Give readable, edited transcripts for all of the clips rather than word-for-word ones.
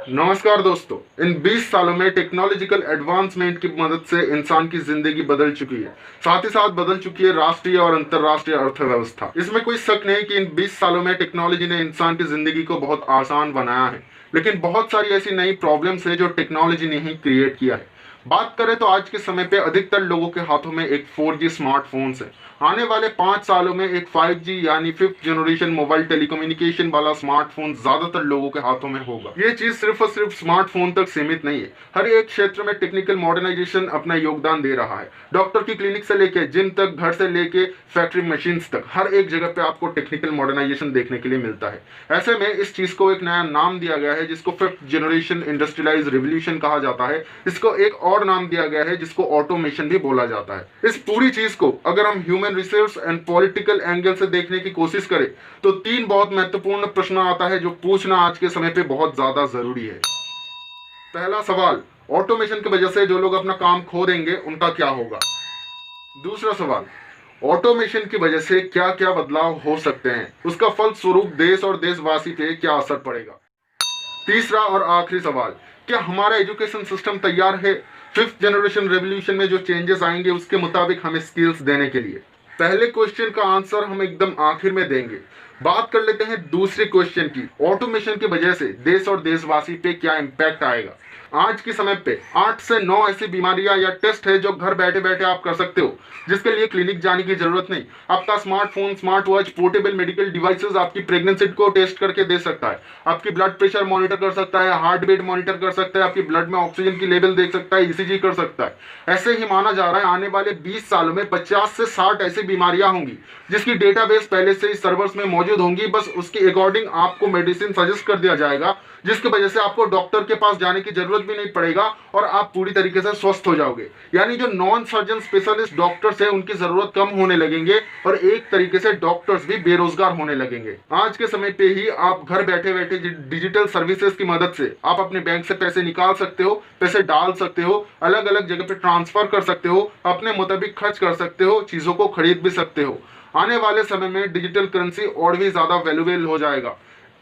नमस्कार दोस्तों। इन 20 सालों में टेक्नोलॉजिकल एडवांसमेंट की मदद से इंसान की जिंदगी बदल चुकी है। साथ ही साथ बदल चुकी है राष्ट्रीय और अंतर्राष्ट्रीय अर्थव्यवस्था। इसमें कोई शक नहीं कि इन 20 सालों में टेक्नोलॉजी ने इंसान की जिंदगी को बहुत आसान बनाया है। लेकिन बहुत सारी ऐसी नई प्रॉब्लम्स है जो टेक्नोलॉजी ने ही क्रिएट किया है। बात करें तो आज के समय पे अधिकतर लोगों के हाथों में एक 4G स्मार्टफोन्स है। आने वाले 5 सालों में एक 5G यानी फिफ्थ जनरेशन मोबाइल टेलीकम्युनिकेशन वाला स्मार्टफोन ज्यादातर लोगों के हाथों में होगा। ये चीज सिर्फ और सिर्फ स्मार्टफोन तक सीमित नहीं है। हर एक क्षेत्र में टेक्निकल मॉडर्नाइजेशन अपना योगदान दे रहा है। डॉक्टर की क्लिनिक से लेके जिम तक, घर से लेके फैक्ट्री मशीन्स तक, हर एक जगह पे आपको टेक्निकल मॉडर्नाइजेशन देखने के लिए मिलता है। ऐसे में इस चीज को एक नया नाम दिया गया है जिसको फिफ्थ जनरेशन इंडस्ट्रियलाइज रिवोल्यूशन कहा जाता है। इसको एक और नाम दिया गया है जिसको ऑटोमेशन भी बोला जाता है। इस पूरी चीज को अगर हम human resource and political angle से देखने की कोशिश करें तो 3 बहुत महत्वपूर्ण प्रश्न आता है जो पूछना आज के समय पे बहुत ज्यादा जरूरी है। पहला सवाल, ऑटोमेशन की वजह से जो लोग अपना काम खो देंगे उनका क्या होगा। दूसरा सवाल, ऑटोमेशन की वजह से क्या क्या बदलाव हो सकते हैं, उसका फलस्वरूप देश और देशवासी पे क्या असर पड़ेगा। तीसरा और आखिरी सवाल, क्या हमारा एजुकेशन सिस्टम तैयार है फिफ्थ जनरेशन रेवोल्यूशन में जो चेंजेस आएंगे उसके मुताबिक हमें स्किल्स देने के लिए। पहले क्वेश्चन का आंसर हम एकदम आखिर में देंगे। बात कर लेते हैं दूसरे क्वेश्चन की, ऑटोमेशन की वजह से देश और देशवासी पे क्या इम्पैक्ट आएगा। आज के समय पे 8 से 9 ऐसी बीमारियां या टेस्ट है जो घर बैठे बैठे आप कर सकते हो, जिसके लिए क्लिनिक जाने की जरूरत नहीं। आपका smartphone, smart watch, portable medical devices आपकी प्रेगनेंसी को टेस्ट करके दे सकता है, आपकी ब्लड प्रेशर मॉनिटर कर सकता है, हार्ट बीट मॉनिटर कर सकता है, आपकी ब्लड में ऑक्सीजन की लेवल देख सकता है, ईसीजी कर सकता है। ऐसे ही माना जा रहा है आने वाले 20 सालों में 50 से 60 ऐसी बीमारियां होंगी जिसकी डेटाबेस पहले से ही सर्वर्स में मौजूद होंगी। बस उसके अकॉर्डिंग आपको मेडिसिन सजेस्ट कर दिया जाएगा, जिसकी वजह से आपको डॉक्टर के पास जाने की जरूरत भी नहीं पड़ेगा और आप पूरी तरीके से स्वस्थ हो जाओगे। यानी जो नॉन सर्जन स्पेशलिस्ट डॉक्टर्स हैं उनकी जरूरत कम होने लगेंगे और एक तरीके से डॉक्टर्स भी बेरोजगार होने लगेंगे। आज के समय पे ही आप घर बैठे बैठे डिजिटल सर्विसेज की मदद से आप अपने बैंक से पैसे निकाल सकते हो, पैसे डाल सकते हो, अलग अलग जगह पे ट्रांसफर कर सकते हो, अपने मुताबिक खर्च कर सकते हो, चीजों को खरीद भी सकते हो। आने वाले समय में डिजिटल करेंसी और भी ज्यादा वैल्यूएबल हो जाएगा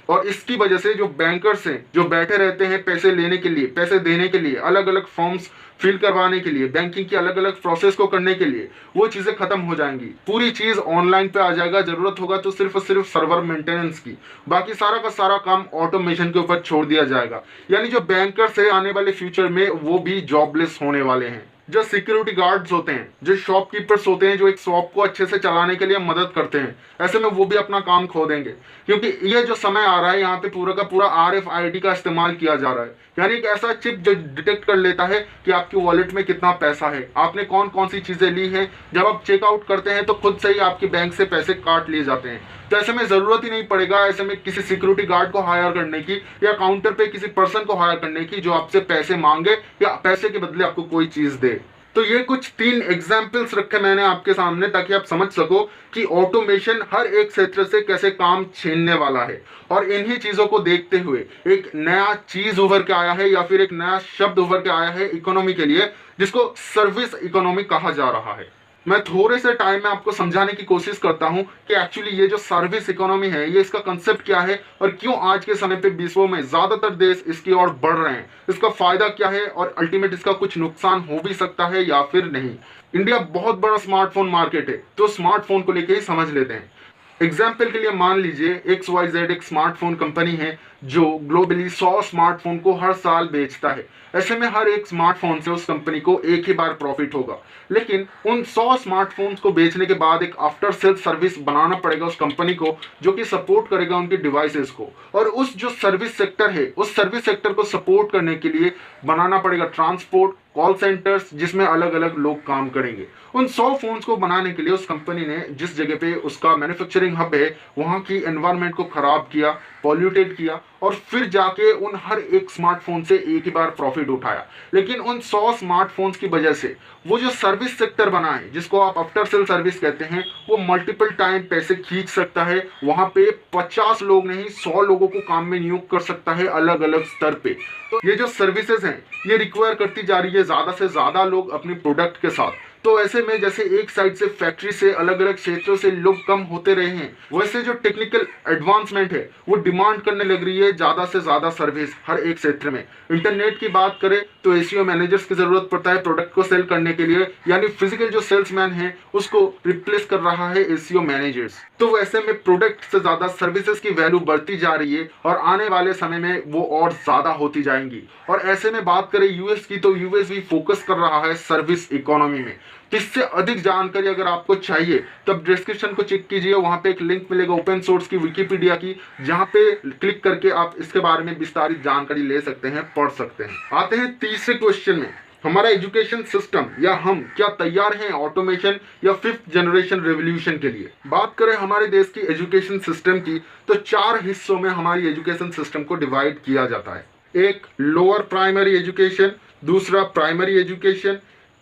और इसकी वजह से जो बैंकर्स हैं जो बैठे रहते हैं पैसे लेने के लिए, पैसे देने के लिए, अलग अलग फॉर्म्स फिल करवाने के लिए, बैंकिंग की अलग अलग प्रोसेस को करने के लिए, वो चीजें खत्म हो जाएंगी। पूरी चीज ऑनलाइन पे आ जाएगा। जरूरत होगा तो सिर्फ और सिर्फ सर्वर मेंटेनेंस की, बाकी सारा का सारा काम ऑटोमेशन के ऊपर छोड़ दिया जाएगा। यानी जो बैंकर्स है आने वाले फ्यूचर में वो भी जॉबलेस होने वाले हैं। जो सिक्योरिटी गार्ड्स होते हैं, जो शॉपकीपर्स होते हैं, जो एक शॉप को अच्छे से चलाने के लिए मदद करते हैं, ऐसे में वो भी अपना काम खो देंगे। क्योंकि ये जो समय आ रहा है यहाँ पे पूरा का पूरा RFID का इस्तेमाल किया जा रहा है। यानी एक ऐसा चिप जो डिटेक्ट कर लेता है कि आपकी वॉलेट में कितना पैसा है, आपने कौन कौन सी चीजें ली हैं। जब आप चेकआउट करते हैं तो खुद से ही आपके बैंक से पैसे काट लिए जाते हैं। तो ऐसे में जरूरत ही नहीं पड़ेगा ऐसे में किसी सिक्योरिटी गार्ड को हायर करने की या काउंटर पे किसी पर्सन को हायर करने की जो आपसे पैसे मांगे या पैसे के बदले आपको कोई चीज दे। तो ये कुछ 3 एग्जाम्पल्स रखे मैंने आपके सामने ताकि आप समझ सको कि ऑटोमेशन हर एक क्षेत्र से कैसे काम छीनने वाला है। और इन्हीं चीजों को देखते हुए एक नया चीज उभर के आया है या फिर एक नया शब्द उभर के आया है इकोनॉमी के लिए, जिसको सर्विस इकोनॉमी कहा जा रहा है। मैं थोड़े से टाइम में आपको समझाने की कोशिश करता हूं कि एक्चुअली ये जो सर्विस इकोनॉमी है ये इसका कंसेप्ट क्या है और क्यों आज के समय पे विश्व में ज्यादातर देश इसकी ओर बढ़ रहे हैं, इसका फायदा क्या है और अल्टीमेट इसका कुछ नुकसान हो भी सकता है या फिर नहीं। इंडिया बहुत बड़ा स्मार्टफोन मार्केट है तो स्मार्टफोन को लेके ही समझ लेते हैं। एग्जाम्पल के लिए मान लीजिए XYZ एक स्मार्टफोन कंपनी है जो ग्लोबली 100 स्मार्टफोन को हर साल बेचता है। ऐसे में हर एक स्मार्टफोन से उस कंपनी को एक ही बार प्रॉफिट होगा। लेकिन उन 100 स्मार्टफोन्स को बेचने के बाद एक आफ्टर सेल सर्विस बनाना पड़ेगा उस कंपनी को जो कि सपोर्ट करेगा उनके डिवाइसेस को। और उस जो सर्विस सेक्टर है उस सर्विस सेक्टर को सपोर्ट करने के लिए बनाना पड़ेगा ट्रांसपोर्ट, कॉल सेंटर्स जिसमें अलग अलग लोग काम करेंगे। उन 100 फोन्स को बनाने के लिए उस कंपनी ने जिस जगह पे उसका मैन्युफैक्चरिंग हब है वहां की एनवायरनमेंट को खराब किया, पॉल्यूटेड किया और फिर जाके उन हर एक स्मार्टफोन से एक ही बार प्रॉफिट उठाया। लेकिन उन 100 स्मार्टफोन्स की वजह से वो जो सर्विस सेक्टर बना है जिसको आप आफ्टर सेल सर्विस कहते हैं वो मल्टीपल टाइम पैसे खींच सकता है। वहां पे 50 लोग नहीं 100 लोगों को काम में नियुक्त कर सकता है अलग अलग स्तर पे। तो ये जो सर्विसेज हैं ये रिक्वायर करती जा रही है ज्यादा से ज्यादा लोग अपने प्रोडक्ट के साथ। तो ऐसे में जैसे एक साइड से फैक्ट्री से अलग अलग क्षेत्रों से लोग कम होते रहे हैं, वैसे जो टेक्निकल एडवांसमेंट है वो डिमांड करने लग रही है ज्यादा से ज्यादा सर्विस हर एक क्षेत्र में। इंटरनेट की बात करें तो एसईओ मैनेजर्स की जरूरत पड़ता है प्रोडक्ट को सेल करने के लिए, यानी फिजिकल जो सेल्समैन है उसको रिप्लेस कर रहा है एसईओ मैनेजर्स। तो वैसे में प्रोडक्ट से ज्यादा सर्विसेज की वैल्यू बढ़ती जा रही है और आने वाले समय में वो और ज्यादा होती जाएंगी। और ऐसे में बात करें यूएस की, तो यूएस भी फोकस कर रहा है सर्विस इकोनॉमी में। इससे अधिक जानकारी अगर आपको चाहिए तब डिस्क्रिप्शन को चेक कीजिए, वहां पे एक लिंक मिलेगा ओपन सोर्स की विकिपीडिया की, जहां पे क्लिक करके आप इसके बारे में विस्तारित जानकारी ले सकते हैं, पढ़ सकते हैं। आते हैं तीसरे क्वेश्चन में, हमारा एजुकेशन सिस्टम या हम क्या तैयार हैं ऑटोमेशन या 5th जनरेशन रेवोल्यूशन के लिए। बात करें हमारे देश की एजुकेशन सिस्टम की, तो 4 हिस्सों में हमारी एजुकेशन सिस्टम को डिवाइड किया जाता है। एक लोअर प्राइमरी एजुकेशन, दूसरा प्राइमरी एजुकेशन,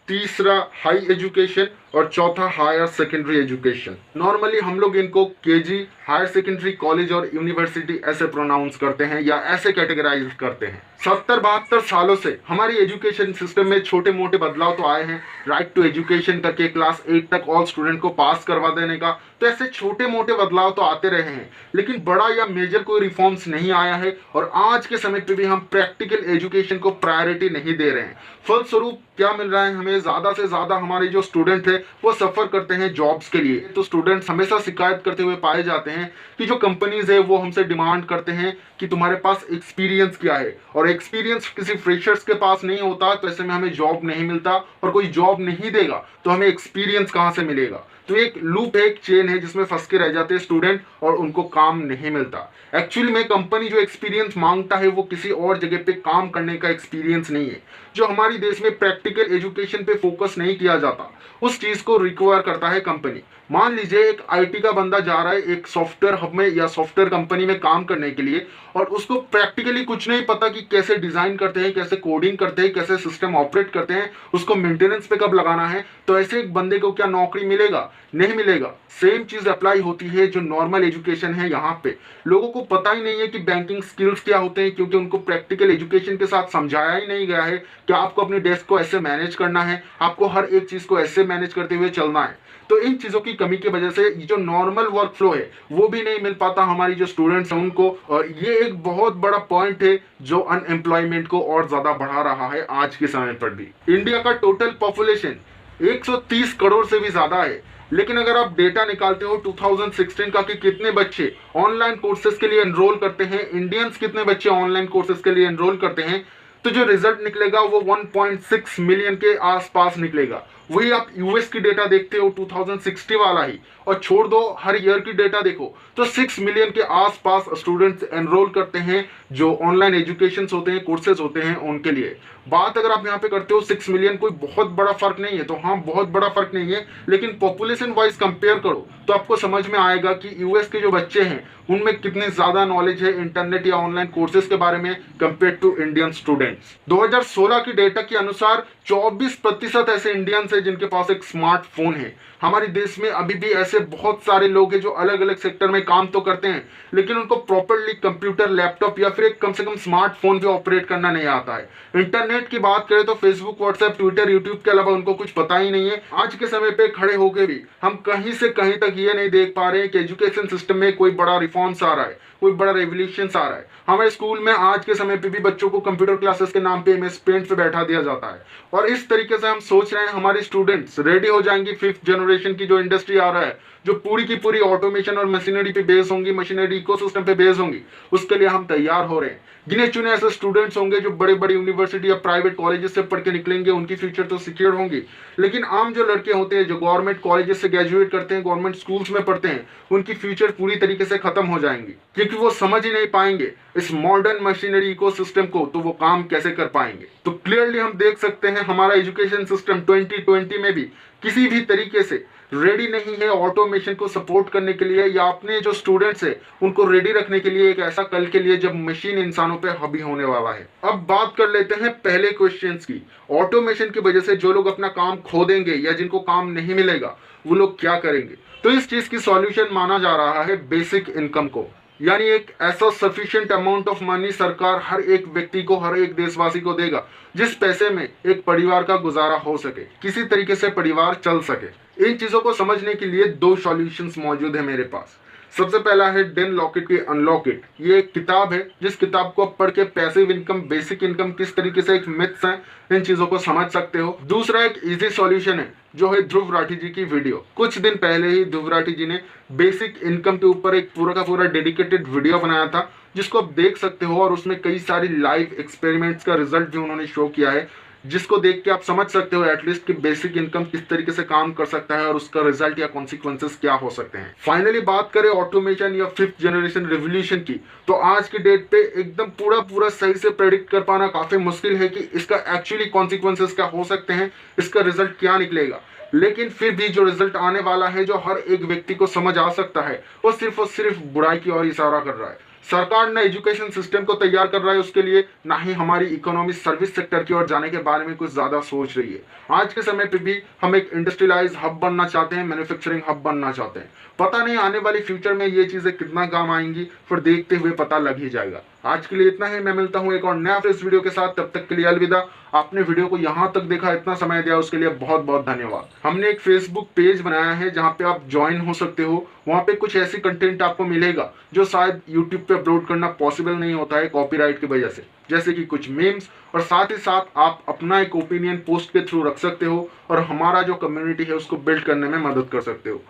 तीसरा हाई एजुकेशन और चौथा हायर सेकेंडरी एजुकेशन। नॉर्मली हम लोग इनको केजी, हायर सेकेंडरी, कॉलेज और यूनिवर्सिटी ऐसे प्रोनाउंस करते हैं या ऐसे कैटेगराइज करते हैं। 70-72 सालों से हमारी एजुकेशन सिस्टम में छोटे मोटे बदलाव तो आए हैं, राइट टू एजुकेशन करके क्लास 8 तक ऑल स्टूडेंट को पास करवा देने का, तो ऐसे छोटे मोटे बदलाव तो आते रहे हैं, लेकिन बड़ा या मेजर कोई रिफॉर्म्स नहीं आया है। और आज के समय पे भी हम प्रैक्टिकल एजुकेशन को प्रायोरिटी नहीं दे रहे हैं। फलस्वरूप क्या मिल रहा है हमें, ज्यादा से ज्यादा हमारे जो स्टूडेंट है वो सफर करते हैं जॉब्स के लिए। तो स्टूडेंट्स हमेशा शिकायत करते हुए पाए जाते हैं कि जो कंपनीज है वो हमसे डिमांड करते हैं कि तुम्हारे पास एक्सपीरियंस क्या है, और एक्सपीरियंस किसी फ्रेशर्स के पास नहीं होता, तो ऐसे में हमें जॉब नहीं मिलता, और कोई जॉब नहीं देगा तो हमें एक्सपीरियंस कहाँ से मिलेगा। तो एक लूप है, एक चेन है जिसमें फंस के रह जाते हैं स्टूडेंट और उनको काम नहीं मिलता। एक्चुअली में कंपनी जो एक्सपीरियंस मांगता है वो किसी और जगह पे काम करने का एक्सपीरियंस नहीं है। जो हमारी देश में प्रैक्टिकल एजुकेशन पे फोकस नहीं किया जाता उस चीज को रिक्वायर करता है कंपनी। मान लीजिए एक आईटी का बंदा जा रहा है एक सॉफ्टवेयर हब में या सॉफ्टवेयर कंपनी में काम करने के लिए, और उसको प्रैक्टिकली कुछ नहीं पता कि कैसे डिजाइन करते हैं, कैसे कोडिंग करते हैं, कैसे सिस्टम ऑपरेट करते हैं, उसको मेंटेनेंस पे कब लगाना है, तो ऐसे एक बंदे को क्या नौकरी मिलेगा? नहीं मिलेगा। सेम चीज अप्लाई होती है जो नॉर्मल एजुकेशन है। यहाँ पे लोगों को पता ही नहीं है कि बैंकिंग स्किल्स क्या होते हैं, क्योंकि उनको प्रैक्टिकल एजुकेशन के साथ समझाया ही नहीं गया है कि आपको अपनी डेस्क को ऐसे मैनेज करना है, आपको हर एक चीज को ऐसे मैनेज करते हुए चलना है। तो इन चीजों की कमी की वजह से जो नॉर्मल वर्क फ्लो है वो भी नहीं मिल पाता हमारी जो स्टूडेंट्स हैं उनको, और ये एक बहुत बड़ा पॉइंट है जो अनएम्प्लॉयमेंट को और ज्यादा बढ़ा रहा है आज के समय पर भी। इंडिया का टोटल पॉपुलेशन 130 करोड़ से भी ज्यादा है, लेकिन अगर आप डेटा निकालते हो 2016 का कि कितने बच्चे ऑनलाइन कोर्सेज के लिए एनरोल करते हैं, इंडियंस कितने बच्चे ऑनलाइन कोर्सेज के लिए एनरोल करते हैं, तो जो रिजल्ट निकलेगा वो 1.6 मिलियन के आसपास निकलेगा। वही आप यूएस की डेटा देखते हो 2060 वाला ही, और छोड़ दो हर ईयर की डेटा देखो तो 6 मिलियन के आसपास स्टूडेंट्स एनरोल करते हैं जो ऑनलाइन एजुकेशन होते हैं, कोर्सेज होते हैं उनके लिए। बात अगर आप यहाँ पे करते हो 6 मिलियन कोई बहुत बड़ा फर्क नहीं है, तो हाँ बहुत बड़ा फर्क नहीं है, लेकिन पॉपुलेशन वाइज कंपेयर करो तो आपको समझ में आएगा कि यूएस के जो बच्चे हैं उनमें कितने ज्यादा नॉलेज है इंटरनेट या ऑनलाइन कोर्सेज के बारे में कंपेयर टू इंडियन स्टूडेंट्स। 2016 की डेटा के अनुसार 24% ऐसे इंडियंस हैं जिनके पास एक स्मार्टफोन है। हमारे देश में अभी भी ऐसे बहुत सारे लोग हैं जो अलग अलग सेक्टर में काम तो करते हैं, लेकिन उनको प्रॉपरली कंप्यूटर, लैपटॉप या फिर एक कम से कम स्मार्टफोन भी ऑपरेट करना नहीं आता है। इंटरनेट की बात करें तो फेसबुक, व्हाट्सएप, ट्विटर, यूट्यूब के अलावा उनको कुछ पता ही नहीं है। आज के समय पे खड़े होकर भी हम कहीं से कहीं तक ये नहीं देख पा रहे हैं कि एजुकेशन सिस्टम में कोई बड़ा रिफॉर्म्स आ रहा है, कोई बड़ा रेवोल्यूशन आ रहा है। हमारे स्कूल में आज के समय पे भी बच्चों को कंप्यूटर क्लासेस के नाम पे MS पेंट पे बैठा दिया जाता है, और इस तरीके से हम सोच रहे हैं हमारे स्टूडेंट्स रेडी हो जाएंगे 5th जनरेशन की जो इंडस्ट्री आ रहा है, जो पूरी की पूरी ऑटोमेशन और मशीनरी पे बेस होंगी, मशीनरी इकोसिस्टम पे बेस होंगी, उसके लिए हम तैयार हो रहे हैं। गिने चुने ऐसे स्टूडेंट्स होंगे जो बड़े बड़े यूनिवर्सिटी या प्राइवेट कॉलेजेस से पढ़ के निकलेंगे, उनकी फ्यूचर तो सिक्योर होंगी। लेकिन आम जो लड़के होते हैं जो गवर्नमेंट कॉलेजेस से ग्रेजुएट करते हैं, गवर्नमेंट स्कूल्स में पढ़ते हैं, उनकी फ्यूचर पूरी तरीके से खत्म हो जाएंगी, क्योंकि वो समझ ही नहीं पाएंगे इस मॉडर्न मशीनरी इकोसिस्टम को, तो वो काम कैसे कर पाएंगे। तो क्लियरली हम देख सकते हैं हमारा एजुकेशन सिस्टम 2020 में भी किसी भी तरीके से रेडी नहीं है ऑटोमेशन को सपोर्ट करने के लिए, या अपने जो स्टूडेंट्स है उनको रेडी रखने के लिए एक ऐसा कल के लिए जब मशीन इंसानों पे हावी होने वाला है। अब बात कर लेते हैं पहले क्वेश्चंस की। ऑटोमेशन की वजह से जो लोग अपना काम खो देंगे या जिनको काम नहीं मिलेगा वो लोग क्या करेंगे? तो इस चीज की सॉल्यूशन माना जा रहा है बेसिक इनकम को, यानी एक ऐसा सफिशिएंट अमाउंट ऑफ मनी सरकार हर एक व्यक्ति को, हर एक देशवासी को देगा जिस पैसे में एक परिवार का गुजारा हो सके, किसी तरीके से परिवार चल सके। इन चीजों को समझने के लिए दो सॉल्यूशंस मौजूद है मेरे पास। सबसे पहला है डेन लॉकेट की अनलॉक इट। ये एक किताब है जिस किताब को आप पढ़ के पैसिव इनकम, बेसिक इनकम किस तरीके से एक मिथ्स है, इन चीजों को समझ सकते हो। दूसरा एक इजी सॉल्यूशन है जो है ध्रुव राठी जी की वीडियो। कुछ दिन पहले ही ध्रुव राठी जी ने बेसिक इनकम के ऊपर एक पूरा का पूरा डेडिकेटेड वीडियो बनाया था जिसको आप देख सकते हो, और उसमें कई सारी लाइव एक्सपेरिमेंट्स का रिजल्ट भी उन्होंने शो किया है, जिसको देख के आप समझ सकते हो एटलीस्ट कि बेसिक इनकम किस तरीके से काम कर सकता है और उसका रिजल्ट या कॉन्सिक्वेंसेस क्या हो सकते हैं। फाइनली बात करें ऑटोमेशन या फिफ्थ जनरेशन रिवोल्यूशन की, तो आज की डेट पे एकदम पूरा सही से प्रेडिक्ट कर पाना काफी मुश्किल है कि इसका एक्चुअली कॉन्सिक्वेंसेस क्या हो सकते हैं, इसका रिजल्ट क्या निकलेगा। लेकिन फिर भी जो रिजल्ट आने वाला है, जो हर एक व्यक्ति को समझ आ सकता है, वो सिर्फ और सिर्फ बुराई की ओर इशारा कर रहा है। सरकार ना एजुकेशन सिस्टम को तैयार कर रहा है उसके लिए, ना ही हमारी इकोनॉमी सर्विस सेक्टर की ओर जाने के बारे में कुछ ज्यादा सोच रही है। आज के समय पे भी हम एक इंडस्ट्रियलाइज हब बनना चाहते हैं, मैन्युफैक्चरिंग हब बनना चाहते हैं। पता नहीं आने वाली फ्यूचर में ये चीजें कितना काम आएंगी, फिर देखते हुए पता लग ही जाएगा। आज के लिए इतना ही। मैं मिलता हूँ एक और नया फ्रेश वीडियो के साथ, तब तक के लिए अलविदा। आपने वीडियो को यहाँ तक देखा, इतना समय दिया, उसके लिए बहुत बहुत धन्यवाद। हमने एक फेसबुक पेज बनाया है जहाँ पे आप ज्वाइन हो सकते हो। वहाँ पे कुछ ऐसी कंटेंट आपको मिलेगा जो शायद यूट्यूब पे अपलोड करना पॉसिबल नहीं होता है कॉपीराइट की वजह से, जैसे कि कुछ मीम्स, और साथ ही साथ आप अपना एक ओपिनियन पोस्ट के थ्रू रख सकते हो और हमारा जो कम्युनिटी है उसको बिल्ड करने में मदद कर सकते हो।